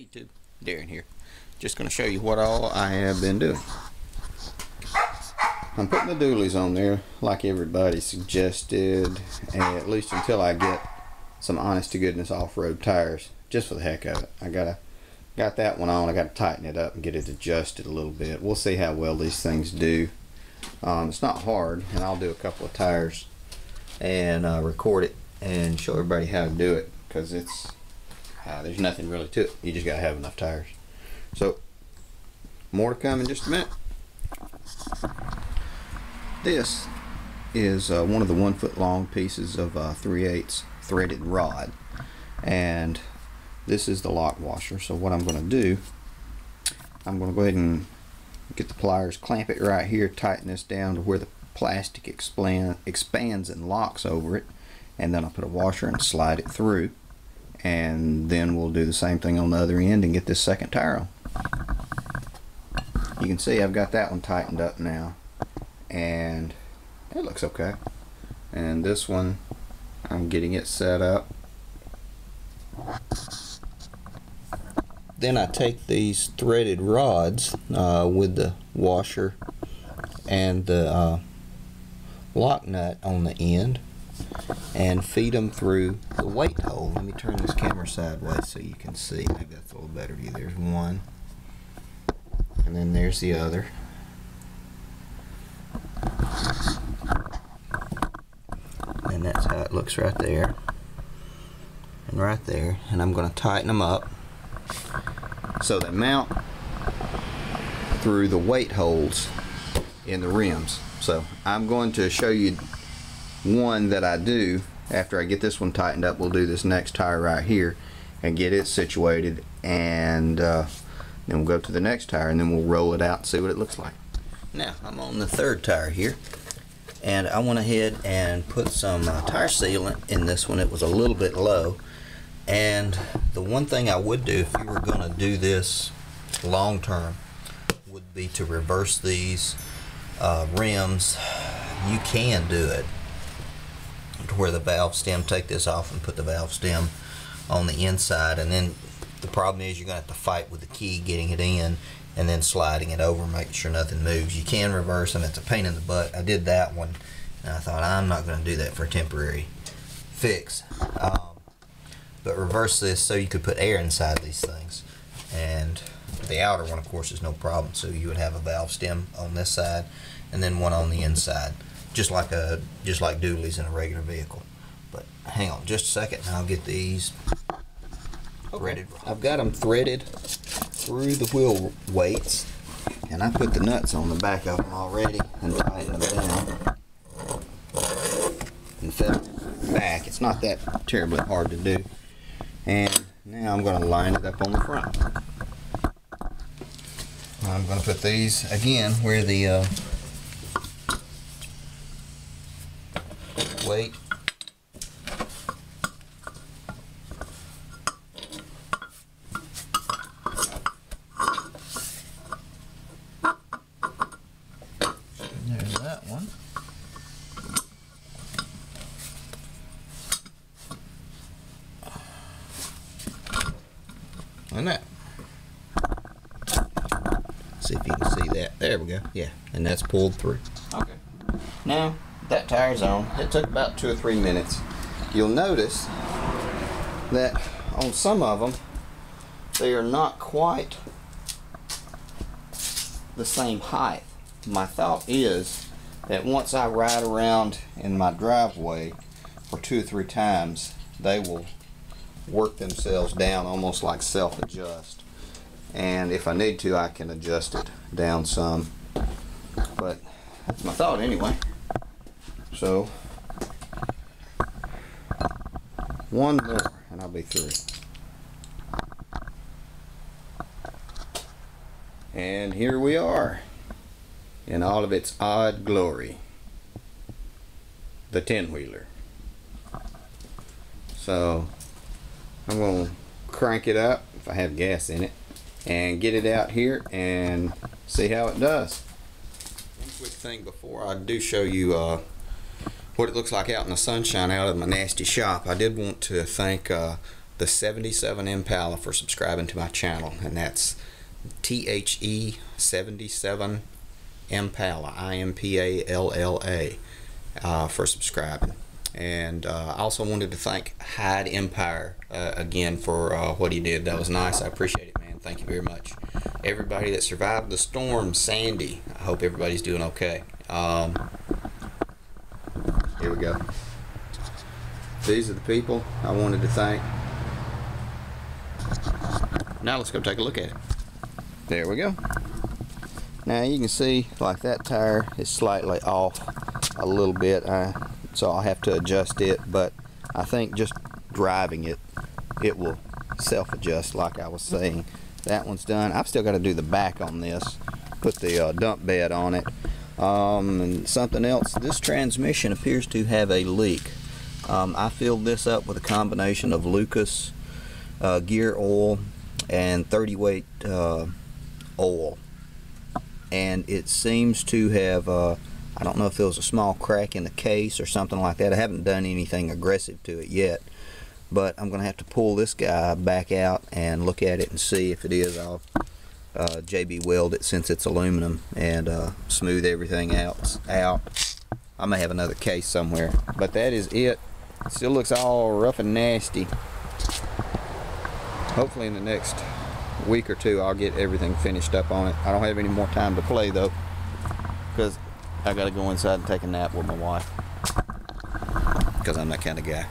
Hey YouTube, Darren here. Just going to show you what all I have been doing. I'm putting the dualies on there like everybody suggested, at least until I get some honest to goodness off-road tires, just for the heck of it. I got that one on. I got to tighten it up and get it adjusted a little bit. We'll see how well these things do. It's not hard, and I'll do a couple of tires and record it and show everybody how to do it, because it's there's nothing really to it. You just gotta have enough tires. So more to come in just a minute. This is one of the 1 foot long pieces of 3/8 threaded rod, and this is the lock washer. So what I'm going to do, I'm going to go ahead and get the pliers, clamp it right here, tighten this down to where the plastic expands and locks over it, and then I'll put a washer and slide it through, and then we'll do the same thing on the other end and get this second tire on. You can see I've got that one tightened up now, and it looks okay. And this one, I'm getting it set up. Then I take these threaded rods with the washer and the lock nut on the end and feed them through the weight hole. Let me turn this camera sideways so you can see. Maybe that's a little better view. There's one, and then there's the other. And that's how it looks right there and right there. And I'm going to tighten them up so they mount through the weight holes in the rims. So I'm going to show you one that I do. After I get this one tightened up, we'll do this next tire right here and get it situated, and then we'll go to the next tire, and then we'll roll it out and see what it looks like. Now I'm on the third tire here, and I went ahead and put some tire sealant in this one. It was a little bit low, and the one thing I would do if you were going to do this long term would be to reverse these rims. You can do it to where the valve stem, take this off and put the valve stem on the inside, and then the problem is you're going to have to fight with the key getting it in and then sliding it over, making sure nothing moves. You can reverse them. It's a pain in the butt. I did that one, and I thought I'm not going to do that for a temporary fix. But reverse this so you could put air inside these things, and the outer one of course is no problem. So you would have a valve stem on this side and then one on the inside, just like dualies in a regular vehicle. But hang on just a second and I'll get these threaded. I've got them threaded through the wheel weights, and I put the nuts on the back of them already and tightened them down and fed them back. It's not that terribly hard to do. And now I'm going to line it up on the front. I'm going to put these again where the weight there's that one. And that. See if you can see that. There we go. Yeah, and that's pulled through. Okay. Now that tire's on. It took about 2 or 3 minutes. You'll notice that on some of them they are not quite the same height. My thought is that once I ride around in my driveway for 2 or 3 times, they will work themselves down almost like self-adjust, and if I need to I can adjust it down some, but that's my thought anyway. So one more and I'll be through, and here we are in all of its odd glory, the 10-wheeler. So I'm going to crank it up if I have gas in it and get it out here and see how it does. One quick thing before I do show you what it looks like out in the sunshine out of my nasty shop. I did want to thank the the 77 Impala for subscribing to my channel, and that's THE77 Impala, IMPALLA, for subscribing. And I also wanted to thank Hyde Empire again for what he did. That was nice. I appreciate it, man. Thank you very much. Everybody that survived the storm, Sandy, I hope everybody's doing okay. Here we go. These are the people I wanted to thank. Now let's go take a look at it. There we go. Now you can see like that tire is slightly off a little bit, so I'll have to adjust it, but I think just driving it, it will self-adjust like I was saying. That one's done. I've still got to do the back on this, put the dump bed on it. And something else, this transmission appears to have a leak. I filled this up with a combination of Lucas gear oil and 30 weight oil, and it seems to have I don't know if there was a small crack in the case or something like that. I haven't done anything aggressive to it yet, but I'm gonna have to pull this guy back out and look at it and see if it is. I'll JB weld it since it's aluminum and smooth everything out. I may have another case somewhere, but that is it. Still looks all rough and nasty. Hopefully in the next week or two I'll get everything finished up on it. I don't have any more time to play though, because I gotta go inside and take a nap with my wife, because I'm that kind of guy.